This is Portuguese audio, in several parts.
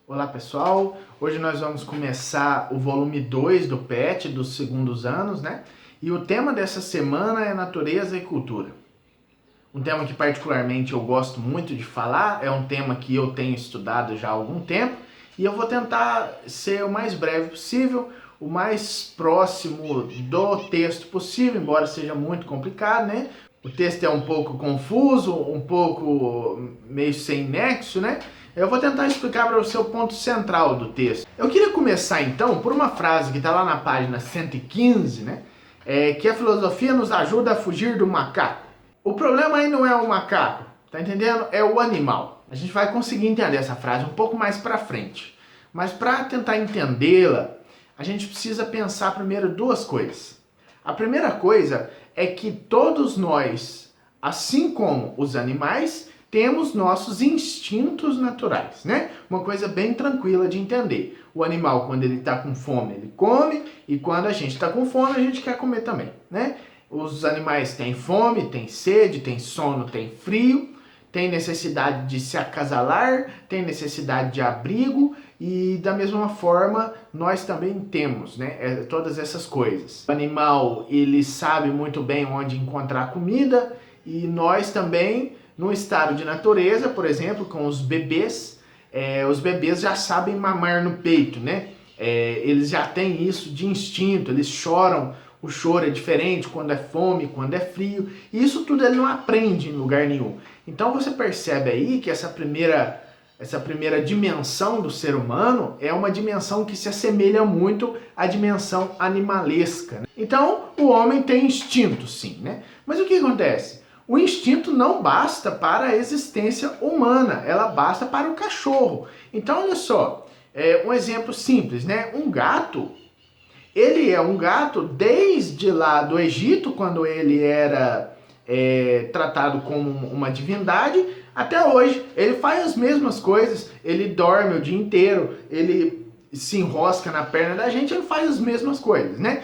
Olá pessoal, hoje nós vamos começar o volume 2 do PET dos segundos anos, né? E o tema dessa semana é natureza e cultura. Um tema que particularmente eu gosto muito de falar, é um tema que eu tenho estudado já há algum tempo e eu vou tentar ser o mais breve possível, o mais próximo do texto possível, embora seja muito complicado, né? O texto é um pouco confuso, um pouco meio sem nexo, né? Eu vou tentar explicar para você o ponto central do texto. Eu queria começar então por uma frase que está lá na página 115, né? Que a filosofia nos ajuda a fugir do macaco. O problema aí não é o macaco, tá entendendo? É o animal. A gente vai conseguir entender essa frase um pouco mais para frente. Mas para tentar entendê-la, a gente precisa pensar primeiro duas coisas. A primeira coisa é que todos nós, assim como os animais, temos nossos instintos naturais, né? Uma coisa bem tranquila de entender. O animal, quando ele está com fome, ele come, e quando a gente está com fome, a gente quer comer também, né? Os animais têm fome, têm sede, têm sono, têm frio, têm necessidade de se acasalar, têm necessidade de abrigo, e da mesma forma nós também temos, né, todas essas coisas. O animal, ele sabe muito bem onde encontrar comida, e nós também, no estado de natureza, por exemplo, com os bebês já sabem mamar no peito, né? Eles já têm isso de instinto, eles choram, o choro é diferente quando é fome, quando é frio, e isso tudo ele não aprende em lugar nenhum. Então você percebe aí que essa primeira dimensão do ser humano é uma dimensão que se assemelha muito à dimensão animalesca, né? Então o homem tem instinto, sim, né? Mas o que acontece? O instinto não basta para a existência humana, ela basta para o cachorro. Então olha só, um exemplo simples, né? Um gato, ele é um gato desde lá do Egito, quando ele era tratado como uma divindade, até hoje. Ele faz as mesmas coisas, ele dorme o dia inteiro, ele se enrosca na perna da gente, ele faz as mesmas coisas, né?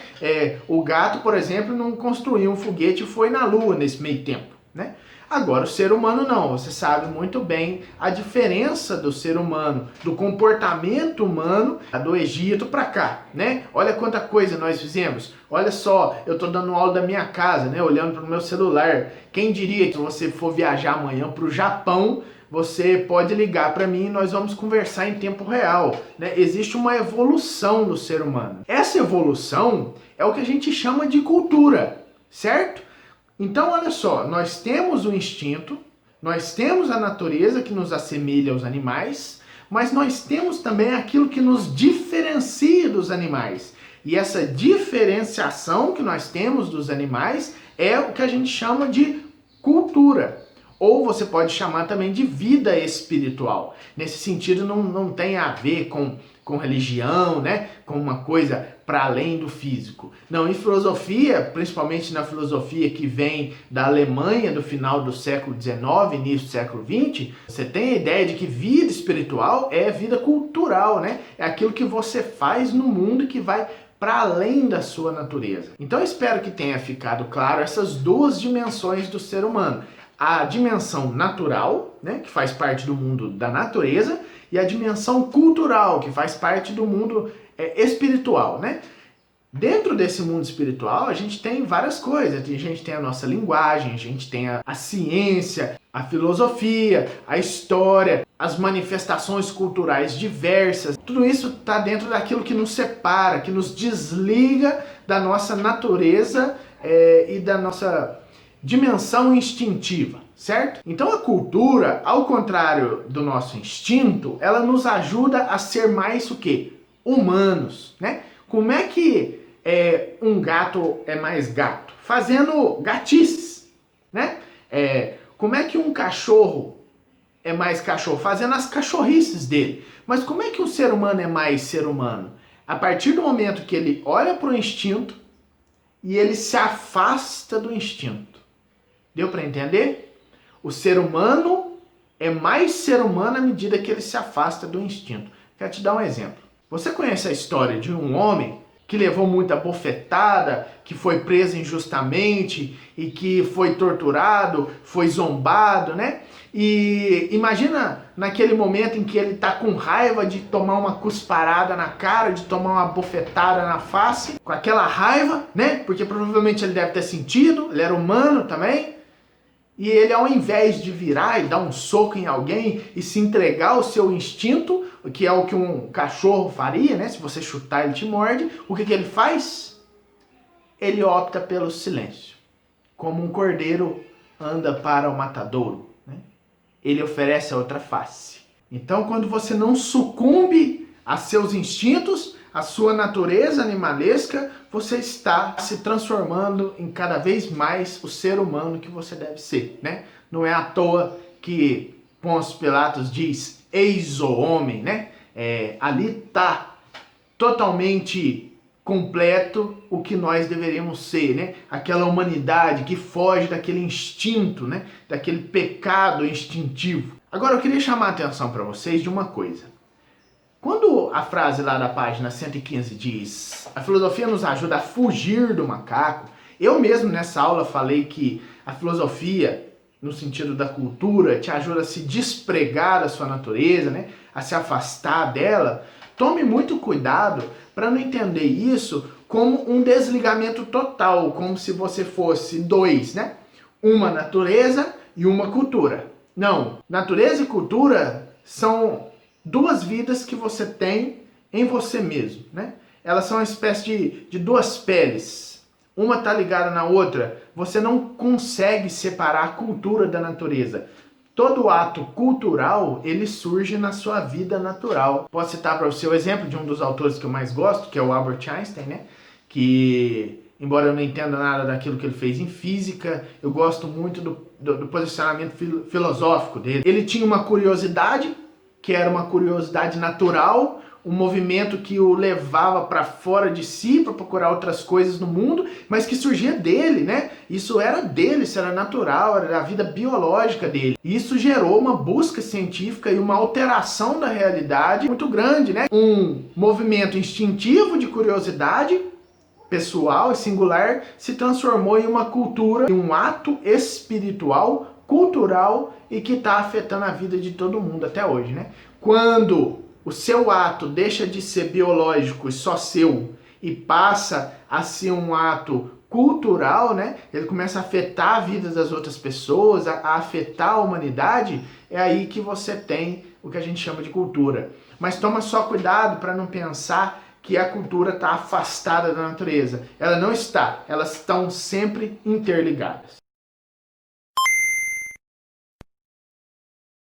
O gato, por exemplo, não construiu um foguete e foi na lua nesse meio tempo, né? Agora, o ser humano não. Você sabe muito bem a diferença do ser humano, do comportamento humano do Egito para cá, né? Olha quanta coisa nós fizemos. Olha só, eu tô dando aula da minha casa, né? Olhando para o meu celular. Quem diria que se você for viajar amanhã para o Japão, você pode ligar para mim e nós vamos conversar em tempo real, né? Existe uma evolução do ser humano. Essa evolução é o que a gente chama de cultura, certo? Então, olha só, nós temos o instinto, nós temos a natureza que nos assemelha aos animais, mas nós temos também aquilo que nos diferencia dos animais. E essa diferenciação que nós temos dos animais é o que a gente chama de cultura. Ou você pode chamar também de vida espiritual. Nesse sentido, não tem a ver com religião, né? Com uma coisa para além do físico. Não, em filosofia, principalmente na filosofia que vem da Alemanha do final do século XIX, início do século XX, você tem a ideia de que vida espiritual é vida cultural, né? É aquilo que você faz no mundo que vai para além da sua natureza. Então eu espero que tenha ficado claro essas duas dimensões do ser humano. A dimensão natural, né, que faz parte do mundo da natureza, e a dimensão cultural, que faz parte do mundo espiritual, né? Dentro desse mundo espiritual, a gente tem várias coisas. A gente tem a nossa linguagem, a gente tem a ciência, a filosofia, a história, as manifestações culturais diversas. Tudo isso está dentro daquilo que nos separa, que nos desliga da nossa natureza e da nossa dimensão instintiva, certo? Então a cultura, ao contrário do nosso instinto, ela nos ajuda a ser mais o quê? Humanos, né? Como é que um gato é mais gato? Fazendo gatices, né? Como é que um cachorro é mais cachorro? Fazendo as cachorrices dele. Mas como é que um ser humano é mais ser humano? A partir do momento que ele olha para o instinto e ele se afasta do instinto. Deu para entender? O ser humano é mais ser humano à medida que ele se afasta do instinto. Quero te dar um exemplo. Você conhece a história de um homem que levou muita bofetada, que foi preso injustamente e que foi torturado, foi zombado, né? E imagina naquele momento em que ele tá com raiva de tomar uma cusparada na cara, de tomar uma bofetada na face, com aquela raiva, né? Porque provavelmente ele deve ter sentido, ele era humano também. E ele, ao invés de virar e dar um soco em alguém e se entregar ao seu instinto, que é o que um cachorro faria, né? Se você chutar, ele te morde. O que ele faz? Ele opta pelo silêncio. Como um cordeiro anda para o matadouro, né? Ele oferece a outra face. Então, quando você não sucumbe a seus instintos, a sua natureza animalesca, você está se transformando em cada vez mais o ser humano que você deve ser, né? Não é à toa que Pôncio Pilatos diz, eis o homem, né? Ali está totalmente completo o que nós deveríamos ser, né? Aquela humanidade que foge daquele instinto, né? Daquele pecado instintivo. Agora eu queria chamar a atenção para vocês de uma coisa. Quando a frase lá da página 115 diz a filosofia nos ajuda a fugir do macaco, eu mesmo nessa aula falei que a filosofia, no sentido da cultura, te ajuda a se despregar da sua natureza, né? A se afastar dela. Tome muito cuidado para não entender isso como um desligamento total, como se você fosse dois, né? Uma natureza e uma cultura. Não, natureza e cultura são duas vidas que você tem em você mesmo, né? Elas são uma espécie de duas peles. Uma está ligada na outra. Você não consegue separar a cultura da natureza. Todo ato cultural, ele surge na sua vida natural. Posso citar para você o exemplo de um dos autores que eu mais gosto, que é o Albert Einstein, né? Que, embora eu não entenda nada daquilo que ele fez em física, eu gosto muito do posicionamento filosófico dele. Ele tinha uma curiosidade, que era uma curiosidade natural, um movimento que o levava para fora de si para procurar outras coisas no mundo, mas que surgia dele, né? Isso era dele, isso era natural, era a vida biológica dele. E isso gerou uma busca científica e uma alteração da realidade muito grande, né? Um movimento instintivo de curiosidade pessoal e singular se transformou em uma cultura, em um ato espiritual, cultural e que está afetando a vida de todo mundo até hoje, né? Quando o seu ato deixa de ser biológico e só seu e passa a ser um ato cultural, né? Ele começa a afetar a vida das outras pessoas, a afetar a humanidade, é aí que você tem o que a gente chama de cultura. Mas toma só cuidado para não pensar que a cultura está afastada da natureza. Ela não está, elas estão sempre interligadas.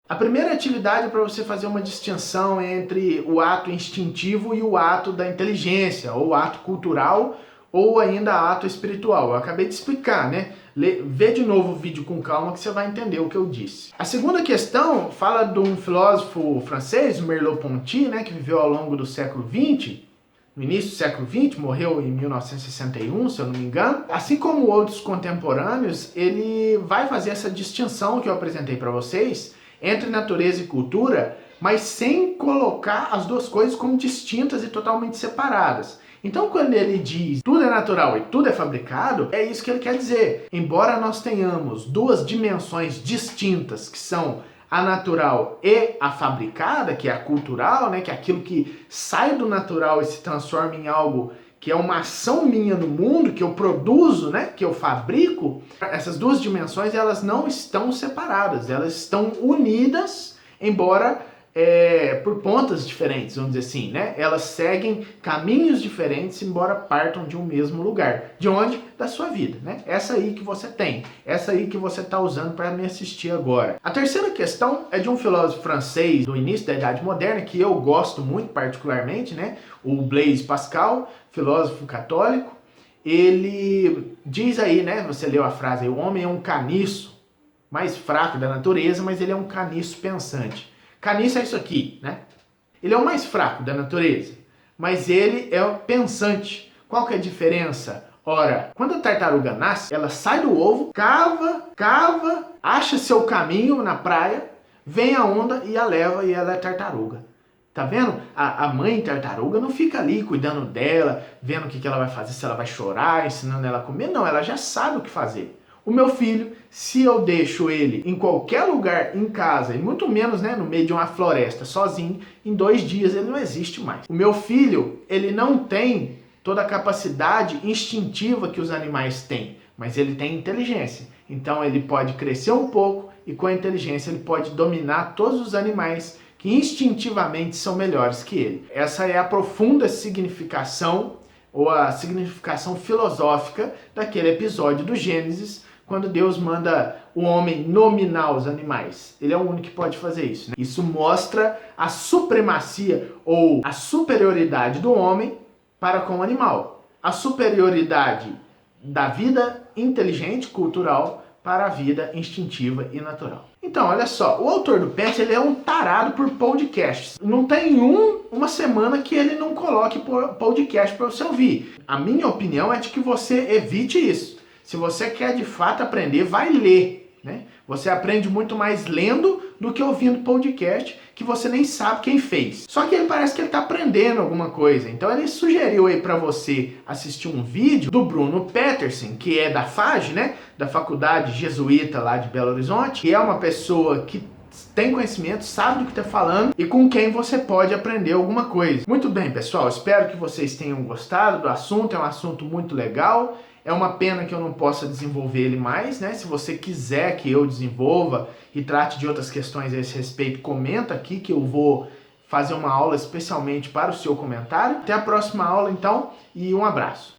A primeira atividade é para você fazer uma distinção entre o ato instintivo e o ato da inteligência, ou ato cultural, ou ainda ato espiritual. Eu acabei de explicar, né? Vê de novo o vídeo com calma que você vai entender o que eu disse. A segunda questão fala de um filósofo francês, Merleau-Ponty, né, que viveu ao longo do século XX, no início do século XX, morreu em 1961, se eu não me engano. Assim como outros contemporâneos, ele vai fazer essa distinção que eu apresentei para vocês, entre natureza e cultura, mas sem colocar as duas coisas como distintas e totalmente separadas. Então, quando ele diz tudo é natural e tudo é fabricado, é isso que ele quer dizer. Embora nós tenhamos duas dimensões distintas, que são a natural e a fabricada, que é a cultural, né, que é aquilo que sai do natural e se transforma em algo que é uma ação minha no mundo, que eu produzo, né, que eu fabrico, essas duas dimensões elas não estão separadas, elas estão unidas, embora por pontas diferentes, vamos dizer assim, né? Elas seguem caminhos diferentes, embora partam de um mesmo lugar. De onde? Da sua vida, né? Essa aí que você tem, essa aí que você está usando para me assistir agora. A terceira questão é de um filósofo francês do início da Idade Moderna, que eu gosto muito particularmente, né? O Blaise Pascal, filósofo católico. Ele diz aí, né? Você leu a frase aí, o homem é um caniço mais fraco da natureza, mas ele é um caniço pensante. Caniço é isso aqui, né? Ele é o mais fraco da natureza, mas ele é o pensante. Qual que é a diferença? Ora, quando a tartaruga nasce, ela sai do ovo, cava, acha seu caminho na praia, vem a onda e a leva e ela é tartaruga. Tá vendo? A mãe tartaruga não fica ali cuidando dela, vendo o que ela vai fazer, se ela vai chorar, ensinando ela a comer. Não, ela já sabe o que fazer. O meu filho, se eu deixo ele em qualquer lugar em casa, e muito menos, né, no meio de uma floresta, sozinho, em 2 dias ele não existe mais. O meu filho, ele não tem toda a capacidade instintiva que os animais têm, mas ele tem inteligência. Então ele pode crescer um pouco e com a inteligência ele pode dominar todos os animais que instintivamente são melhores que ele. Essa é a profunda significação ou a significação filosófica daquele episódio do Gênesis, quando Deus manda o homem nominar os animais. Ele é o único que pode fazer isso, né? Isso mostra a supremacia ou a superioridade do homem para com o animal. A superioridade da vida inteligente, cultural, para a vida instintiva e natural. Então, olha só, o autor do Pet, ele é um tarado por podcasts. Não tem uma semana que ele não coloque podcast para você ouvir. A minha opinião é de que você evite isso. Se você quer de fato aprender, vai ler, né? Você aprende muito mais lendo do que ouvindo podcast que você nem sabe quem fez. Só que ele parece que ele está aprendendo alguma coisa. Então ele sugeriu aí para você assistir um vídeo do Bruno Peterson, que é da FAG, né? Da Faculdade Jesuíta lá de Belo Horizonte, que é uma pessoa que tem conhecimento, sabe do que está falando e com quem você pode aprender alguma coisa. Muito bem, pessoal, espero que vocês tenham gostado do assunto, é um assunto muito legal. É uma pena que eu não possa desenvolver ele mais, né? Se você quiser que eu desenvolva e trate de outras questões a esse respeito, comenta aqui que eu vou fazer uma aula especialmente para o seu comentário. Até a próxima aula, então, e um abraço.